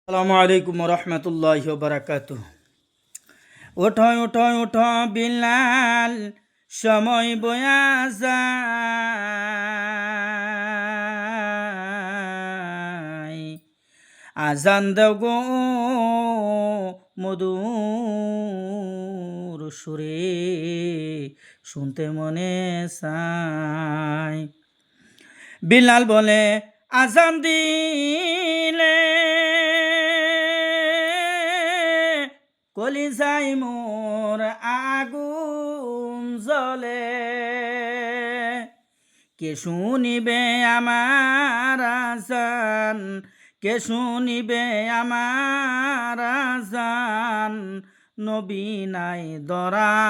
আসসালামু আলাইকুম রহমতুল্লাহ বারাকাতু। ওঠো ওঠো ওঠো বিলাল, সময় বয়া যায়। আজান দেও গো মধুর সুরে, শুনতে মনে চায়। বিলাল বলে আজান দিলে কলিজাই মোর আগুন জ্বলে। কে শুনিবে আমার আজান, কে শুনিবে আমার আজান, নবী নাই দরাই।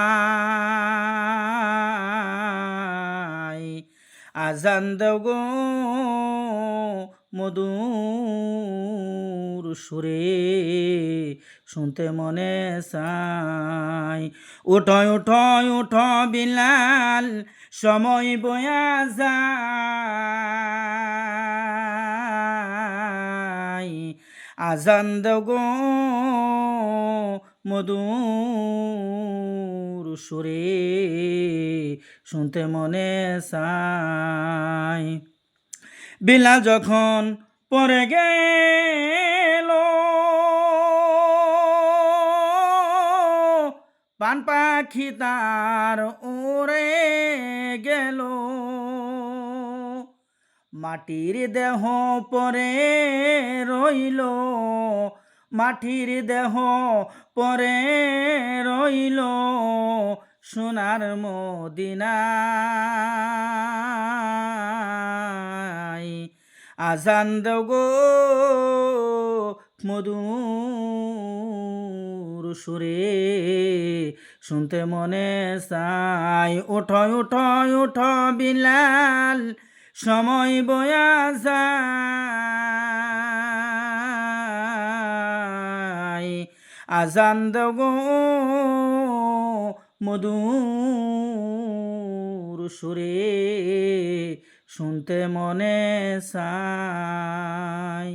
আজান দেও গো মধুর সুরে, শুনতে মনে চায়। উঠো উঠো উঠো বিলাল, সময় বয়া যায়। আজান দেও গো মধুর সুরে, শুনতে মনে চায়। বিলাল যখন পরে গেল, পান পাখি তার উড়ে গেল। মাটির দেহ পরে রইল, মাটির দেহ পরে রইল, সোনার মদিনায়। আজান দেও গো মধুর সুরে, শুনতে মনে চায়। ওঠো ওঠো ওঠো বিলাল, সময় বয়া যায়। আজান দেও গো মধুর সুরে, শুনতে মনে চায়।